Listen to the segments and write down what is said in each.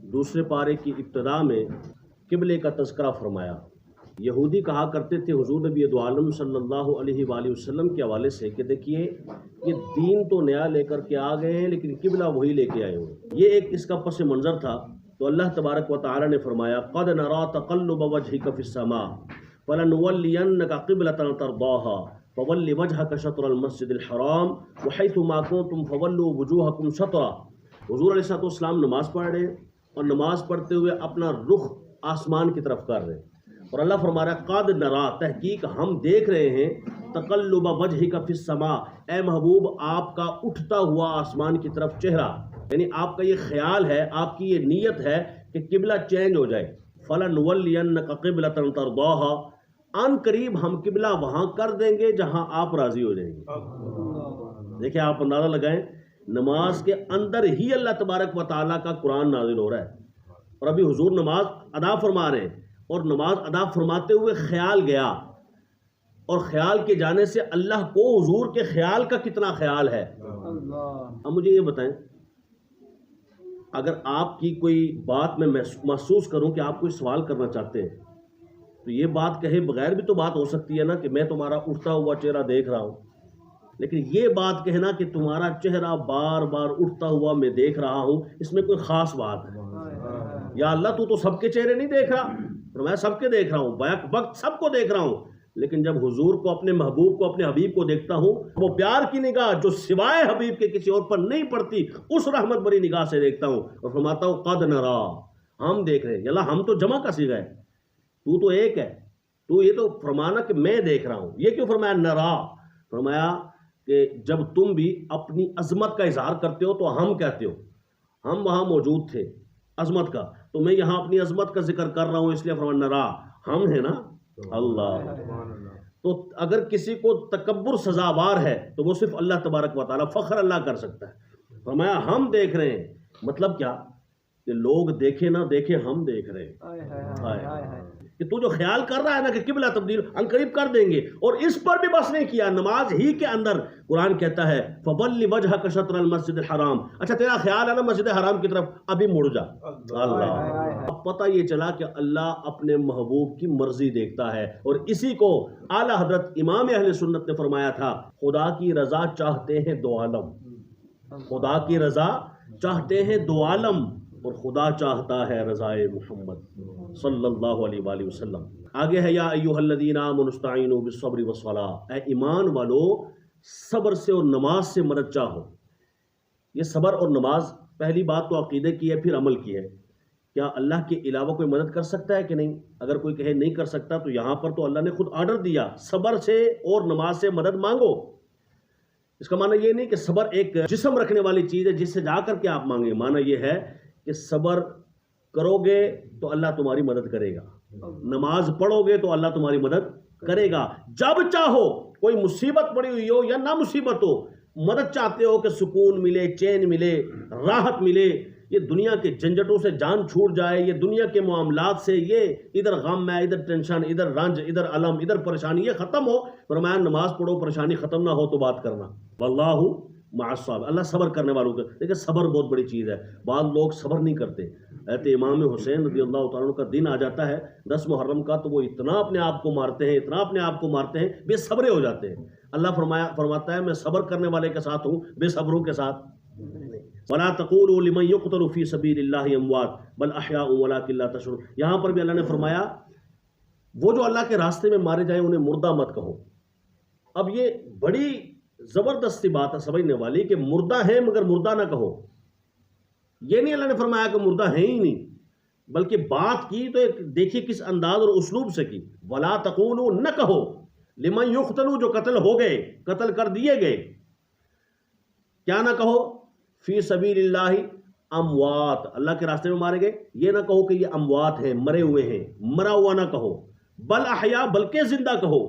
دوسرے پارے کی ابتدا میں قبلے کا تذکرہ فرمایا۔ یہودی کہا کرتے تھے حضور نبی دو عالم صلی اللہ علیہ وآلہ وسلم کے حوالے سے کہ دیکھیے یہ دین تو نیا لے کر کے آ گئے ہیں لیکن قبلہ وہی لے کے آئے ہوئے۔ یہ ایک اس کا پس منظر تھا، تو اللہ تبارک و تعالی نے فرمایا قد نرى تقلب وجهك في السماء فلنولينك قبلة ترضاها فول وجهك شطر المسجد الحرام وحيث ما كنتم فولوا وجوهكم شطرا۔ حضور علیہ السلام نماز پڑھ رہے ہیں اور نماز پڑھتے ہوئے اپنا رخ آسمان کی طرف کر رہے ہیں، اور اللہ فرما رہا ہے قد نرا، تحقیق ہم دیکھ رہے ہیں، تقلب وجهك في السماء، اے محبوب آپ کا اٹھتا ہوا آسمان کی طرف چہرہ، یعنی آپ کا یہ خیال ہے، آپ کی یہ نیت ہے کہ قبلہ چینج ہو جائے۔ فَلَنُوَلِّيَنَّكَ قِبْلَةً تَرْضَاهَا، ان قریب ہم قبلہ وہاں کر دیں گے جہاں آپ راضی ہو جائیں گے۔ دیکھیں آپ اندازہ لگائیں، نماز کے اندر ہی اللہ تبارک و تعالیٰ کا قرآن نازل ہو رہا ہے، اور ابھی حضور نماز ادا فرما رہے ہیں، اور نماز ادا فرماتے ہوئے خیال گیا، اور خیال کے جانے سے اللہ کو حضور کے خیال کا کتنا خیال ہے۔ اب مجھے یہ بتائیں، اگر آپ کی کوئی بات میں محسوس کروں کہ آپ کوئی سوال کرنا چاہتے ہیں، تو یہ بات کہے بغیر بھی تو بات ہو سکتی ہے نا کہ میں تمہارا اٹھتا ہوا چہرہ دیکھ رہا ہوں، لیکن یہ بات کہنا کہ تمہارا چہرہ بار بار اٹھتا ہوا میں دیکھ رہا ہوں، اس میں کوئی خاص بات ہے؟ یا اللہ تو سب کے چہرے نہیں دیکھ رہا، اور میں سب کے دیکھ رہا ہوں، بیک وقت سب کو دیکھ رہا ہوں، لیکن جب حضور کو، اپنے محبوب کو، اپنے حبیب کو دیکھتا ہوں، وہ پیار کی نگاہ جو سوائے حبیب کے کسی اور پر نہیں پڑتی، اس رحمت بری نگاہ سے دیکھتا ہوں، اور فرماتا ہوں قد نرا، ہم دیکھ رہے ہیں۔ یا اللہ ہم تو جمع کا صیغہ ہے، تو ایک ہے، تو یہ تو فرمانا کہ میں دیکھ رہا ہوں، یہ کیوں فرمایا نرا؟ فرمایا کہ جب تم بھی اپنی عظمت کا اظہار کرتے ہو تو ہم کہتے ہو، ہم وہاں موجود تھے عظمت کا، تو میں یہاں اپنی عظمت کا ذکر کر رہا ہوں، اس لیے فرمایا نرا، ہم ہیں نا اللہ۔ تو اگر کسی کو تکبر سزاوار ہے تو وہ صرف اللہ تبارک و تعالیٰ، فخر اللہ کر سکتا ہے۔ فرمایا ہم دیکھ رہے ہیں، مطلب کیا کہ لوگ دیکھے نہ دیکھے، ہم دیکھ رہے ہیں کہ تو جو خیال کر رہا ہے نا کہ قبلہ تبدیل عنقریب کر دیں گے، اور اس پر بھی بس نہیں کیا، نماز ہی کے اندر قرآن کہتا ہے فَوَلِّ وَجْهَكَ شَطْرَ الْمَسْجِدِ الْحَرَامِ، اچھا تیرا خیال ہے نا مسجد حرام کی طرف، ابھی مڑ جا۔ اللہ، اب پتہ یہ چلا کہ اللہ اپنے محبوب کی مرضی دیکھتا ہے، اور اسی کو اعلیٰ حضرت امام اہل سنت نے فرمایا تھا، خدا کی رضا چاہتے ہیں دو عالم، خدا کی رضا چاہتے ہیں دو عالم، اور خدا چاہتا ہے رضائے محمد صلی اللہ علیہ وآلہ وسلم۔ آگے ہے یا ایھا الذین آمنوا استعینوا بالصبر والصلاۃ، اے ایمان والو صبر سے اور نماز سے مدد چاہو۔ یہ صبر اور نماز پہلی بات تو عقیدے کی ہے، پھر عمل کی ہے۔ کیا اللہ کے علاوہ کوئی مدد کر سکتا ہے کہ نہیں؟ اگر کوئی کہے نہیں کر سکتا تو یہاں پر تو اللہ نے خود آرڈر دیا، صبر سے اور نماز سے مدد مانگو۔ اس کا معنی یہ نہیں کہ صبر ایک جسم رکھنے والی چیز ہے جس سے جا کر کے آپ مانگیں، معنی یہ ہے کہ صبر کرو گے تو اللہ تمہاری مدد کرے گا، نماز پڑھو گے تو اللہ تمہاری مدد کرے گا۔ جب چاہو، کوئی مصیبت پڑی ہوئی ہو یا نہ مصیبت ہو، مدد چاہتے ہو کہ سکون ملے، چین ملے، راحت ملے، یہ دنیا کے جھنجھٹوں سے جان چھوٹ جائے، یہ دنیا کے معاملات سے، یہ ادھر غم ہے، ادھر ٹینشن، ادھر رنج، ادھر علم، ادھر پریشانی، یہ ختم ہو، فرمایا نماز پڑھو، پریشانی ختم نہ ہو تو بات کرنا۔ واللہ مع الصابرین، اللہ صبر کرنے والوں کا، لیکن صبر بہت بڑی چیز ہے، بعض لوگ صبر نہیں کرتے۔ حضرت امام حسین رضی اللہ تعالیٰ عنہ کا دن آ جاتا ہے 10 محرم کا، تو وہ اتنا اپنے آپ کو مارتے ہیں، اتنا اپنے آپ کو مارتے ہیں، بے صبرے ہو جاتے ہیں۔ اللہ فرماتا ہے میں صبر کرنے والے کے ساتھ ہوں، بے صبروں کے ساتھ نہیں۔ وَلَا تَقُولُوا لِمَن يُقْتَلُ فِي سَبِيلِ اللَّهِ أَمْوَاتٌ بَلْ أَحْيَاءٌ وَلَٰكِن لَّا تَشْعُرُونَ، یہاں پر بھی اللہ نے فرمایا وہ جو اللہ کے راستے میں مارے جائیں انہیں مردہ مت کہو۔ اب یہ بڑی زبردستی بات ہے سمجھنے والی کہ مردہ ہیں مگر مردہ نہ کہو۔ یہ نہیں اللہ نے فرمایا کہ مردہ ہیں ہی نہیں، بلکہ بات کی تو دیکھیے کس انداز اور اسلوب سے کی۔ وَلَا تَقُولُوا، نہ کہو، لِمَن يُقْتَلُ، جو قتل ہو گئے، قتل کر دیے گئے، کیا نہ کہو، فی سبیل اللہ اموات، اللہ کے راستے میں مارے گئے، یہ نہ کہو کہ یہ اموات ہیں، مرے ہوئے ہیں، مرا ہوا نہ کہو، بل احیا، بلکہ زندہ کہو۔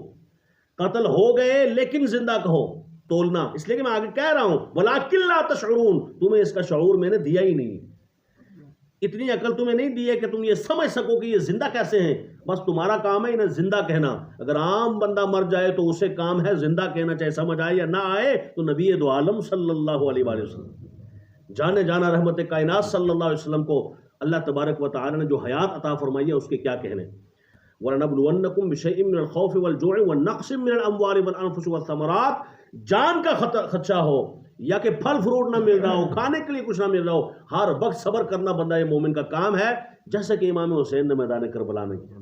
قتل ہو گئے لیکن زندہ کہو، تولنا، اس لیے کہ میں آگے کہہ رہا ہوں وَلَٰكِن لَّا تَشْعُرُونَ، تمہیں اس کا شعور میں نے دیا ہی نہیں، اتنی عقل تمہیں نہیں دی ہے کہ تم یہ سمجھ سکو کہ یہ زندہ کیسے ہیں، بس تمہارا کام ہے انہیں زندہ کہنا۔ اگر عام بندہ مر جائے تو اسے کام ہے زندہ کہنا، چاہے سمجھ آئے یا نہ آئے۔ تو نبی دو عالم صلی اللہ علیہ وآلہ وسلم، جانے جانا رحمت کائنات صلی اللہ علیہ وسلم کو اللہ تبارک و تعالی نے جو حیات عطا فرمائی ہے اس کے کیا کہنے. وَلَنَبْلُوَنَّكُمْ بِشَيْءٍ مِّنَ الْخَوْفِ وَالْجُوعِ وَالنَّقْصٍ مِّنَ الْأَمْوَالِ وَالْأَنفُسِ وَالثَّمَرَاتِ، جان کا خدشہ ہو یا کہ پھل فروٹ نہ مل رہا ہو، کھانے کے لیے کچھ نہ مل رہا ہو، ہر وقت صبر کرنا بندہ مومن کا کام ہے. جیسے کہ امام حسین نے میدان کربلا میں کیا.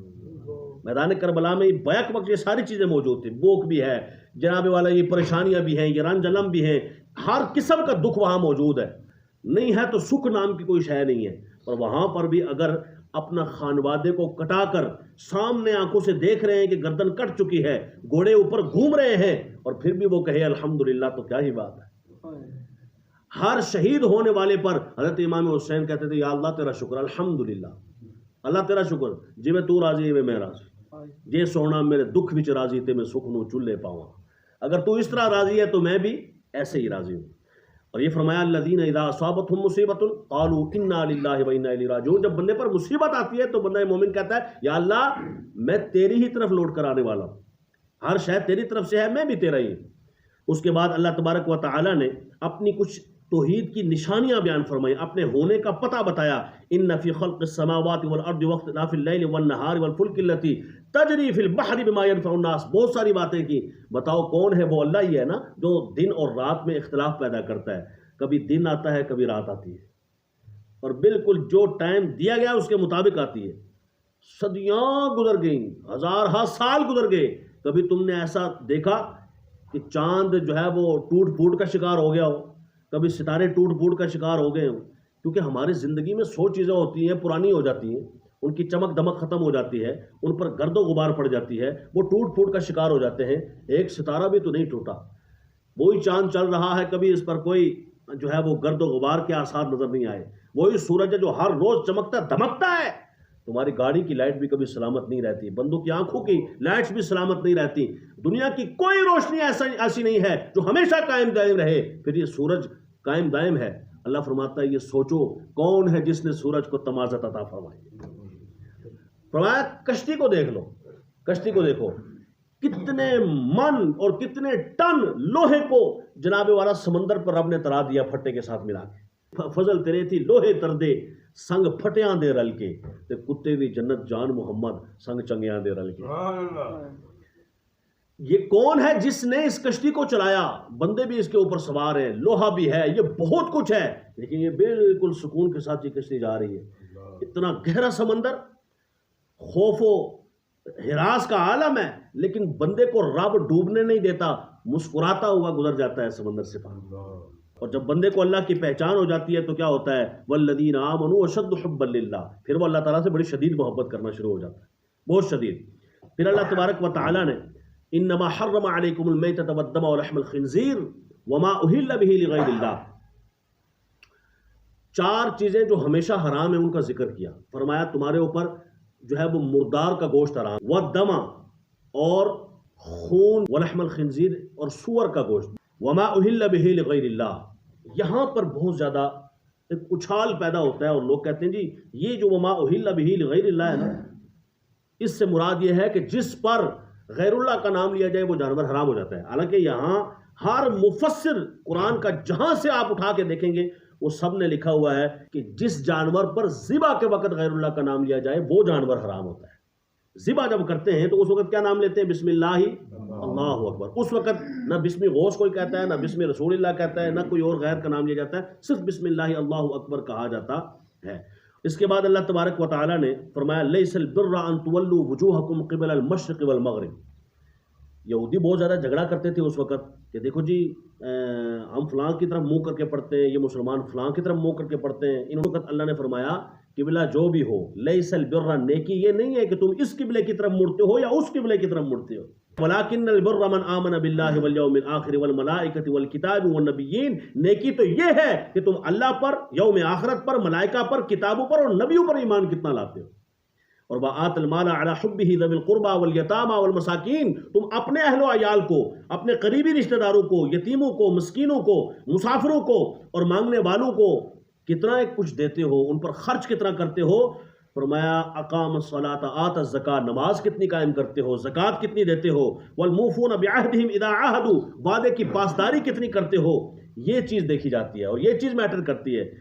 میدان کربلا میں بیک وقت یہ ساری چیزیں موجود تھیں، بھوک بھی ہے جناب والا، یہ پریشانیاں بھی ہیں، یہ رنج علم بھی ہیں، ہر قسم کا دکھ وہاں موجود ہے. نہیں ہے تو سکھ نام کی کوئی شے نہیں ہے. اور وہاں پر بھی اگر اپنا خانوادے کو کٹا کر سامنے آنکھوں سے دیکھ رہے ہیں کہ گردن کٹ چکی ہے، گھوڑے اوپر گھوم رہے ہیں، اور پھر بھی وہ کہے الحمدللہ، تو کیا ہی بات ہے. ہر شہید ہونے والے پر حضرت امام حسین کہتے تھے یا اللہ تیرا شکر، الحمدللہ، اللہ تیرا شکر، جی میں تو راضی ہے میں راضی، جے سونا میرے دکھ وچ راضی تے میں سکھ نو چولے پاواں. اگر تو اس طرح راضی ہے تو میں بھی ایسے ہی راضی ہوں. اور یہ فرمایا الذین اذا اصابتهم مصیبۃ قالوا انا للہ و انا الیہ راجعون. جب بندے پر مصیبت آتی ہے تو بندہ مومن کہتا ہے یا اللہ میں تیری ہی طرف لوٹ کر آنے والا ہوں، ہر شے تیری طرف سے ہے، میں بھی تیرا ہی ہوں. اس کے بعد اللہ تبارک و تعالی نے اپنی کچھ توحید کی نشانیاں بیان فرمائی، اپنے ہونے کا پتہ بتایا. ان فی خلق السماوات والارض واختلاف اللیل والنہار والفلک التی تجری فی البحر بما ينفع الناس. بہت ساری باتیں کی. بتاؤ کون ہے؟ وہ اللہ ہی ہے نا جو دن اور رات میں اختلاف پیدا کرتا ہے. کبھی دن آتا ہے، کبھی رات آتی ہے، اور بالکل جو ٹائم دیا گیا اس کے مطابق آتی ہے. صدیاں گزر گئیں، ہزارہ سال گزر گئے، کبھی تم نے ایسا دیکھا کہ چاند جو ہے وہ ٹوٹ پھوٹ کا شکار ہو گیا ہو، کبھی ستارے ٹوٹ پھوٹ کا شکار ہو گئے ہوں؟ کیونکہ ہماری زندگی میں 100 چیزیں ہوتی ہیں، پرانی ہو جاتی ہیں، ان کی چمک دمک ختم ہو جاتی ہے، ان پر گرد و غبار پڑ جاتی ہے، وہ ٹوٹ پھوٹ کا شکار ہو جاتے ہیں. ایک ستارہ بھی تو نہیں ٹوٹا، وہی چاند چل رہا ہے، کبھی اس پر کوئی جو ہے وہ گرد و غبار کے آثار نظر نہیں آئے. وہی سورج ہے جو ہر روز چمکتا دمکتا ہے. تمہاری گاڑی کی لائٹ بھی کبھی سلامت نہیں رہتی، بندوں کی آنکھوں کی لائٹس بھی سلامت نہیں رہتی. دنیا کی کوئی روشنی ایسی نہیں ہے جو ہمیشہ قائم دائم رہے. پھر یہ سورج قائم دائم ہے. اللہ فرماتا ہے یہ سوچو کون ہے جس نے سورج کو تمازت عطا فرمائی. فرمایا کشتی کو دیکھ لو، کشتی کو دیکھو، کتنے من اور کتنے ٹن لوہے کو جناب والا سمندر پر رب نے ترا دیا پھٹے کے ساتھ ملا کے. فضل تیرے تھی لوہے تردے سنگ پھٹیاں دے رل کے، تے کتے بھی جنت جان محمد سنگ چنگیاں دے رل کے. یہ کون ہے جس نے اس کشتی کو چلایا؟ بندے بھی اس کے اوپر سوار ہیں، لوہا بھی ہے، یہ بہت کچھ ہے، لیکن یہ بالکل سکون کے ساتھ یہ کشتی جا رہی ہے. اتنا گہرا سمندر، خوف و ہراس کا عالم ہے، لیکن بندے کو رب ڈوبنے نہیں دیتا، مسکراتا ہوا گزر جاتا ہے سمندر سے پار. اور جب بندے کو اللہ کی پہچان ہو جاتی ہے تو کیا ہوتا ہے؟ والذین آمنوا اشد حبا للہ، پھر وہ اللہ تعالیٰ سے بڑی شدید محبت کرنا شروع ہو جاتا ہے، بہت شدید. پھر اللہ تبارک و تعالیٰ نے انما حرم علیکم المیتۃ والدم ولحم الخنزیر وما اہل بہ لغیر اللہ، 4 چیزیں جو ہمیشہ حرام ہیں ان کا ذکر کیا. فرمایا تمہارے اوپر جو ہے وہ مردار کا گوشت حرام، والدم اور خون، ولحم الخنزیر اور سور کا گوشت، وما اہل بہ لغیر اللہ. یہاں پر بہت زیادہ ایک اچھال پیدا ہوتا ہے اور لوگ کہتے ہیں جی یہ جو وما اہل بہ لغیر اللہ ہے نا، اس سے مراد یہ ہے کہ جس پر غیر اللہ کا نام لیا جائے وہ جانور حرام ہو جاتا ہے. حالانکہ یہاں ہر مفسر قرآن کا جہاں سے آپ اٹھا کے دیکھیں گے وہ سب نے لکھا ہوا ہے کہ جس جانور پر ذبح کے وقت غیر اللہ کا نام لیا جائے وہ جانور حرام ہوتا ہے. ذبح جب کرتے ہیں تو اس وقت کیا نام لیتے ہیں؟ بسم اللہ اللہ اکبر. اس وقت نہ بسم غوث کوئی کہتا ہے، نہ بسم رسول اللہ کہتا ہے، نہ کوئی اور غیر کا نام لیا جاتا ہے، صرف بسم اللہ اللہ اکبر کہا جاتا ہے. اس کے بعد اللہ تبارک و تعالیٰ نے فرمایا لیس البر ان تولوا وجوہکم قبل المشرق والمغرب. یہودی بہت زیادہ جھگڑا کرتے تھے اس وقت کہ دیکھو جی ہم فلاں کی طرف منہ کر کے پڑھتے ہیں، یہ مسلمان فلاں کی طرف منہ کر کے پڑھتے ہیں. ان وقت اللہ نے فرمایا قبلہ جو بھی ہو، لیس البر، نیکی یہ نہیں ہے کہ تم اس قبلے کی طرف مڑتے ہو یا اس قبلے کی طرف مڑتے ہو. ولکن البر من آمن باللہ والیوم الآخر والملائکۃ والکتاب والنبیین. نیکی تو یہ ہے کہ تم اللہ پر، یوم آخرت پر، ملائکہ پر، کتابوں پر اور نبیوں پر ایمان کتنا لاتے ہو. اور وآت المال علی حبہ ذوی القربى والیتامى والمساکین. تم اپنے اہل و عیال کو، اپنے قریبی رشتہ داروں کو، یتیموں کو، مسکینوں کو، مسافروں کو اور مانگنے والوں کو کتنا ایک کچھ دیتے ہو، ان پر خرچ کتنا کرتے ہو. فرمایا اقام الصلاۃ آت الزکاۃ، نماز کتنی قائم کرتے ہو، زکوٰۃ کتنی دیتے ہو. والموفون بعہدہم اذا عاہدوا، وعدے کی پاسداری کتنی کرتے ہو. یہ چیز دیکھی جاتی ہے اور یہ چیز میٹر کرتی ہے.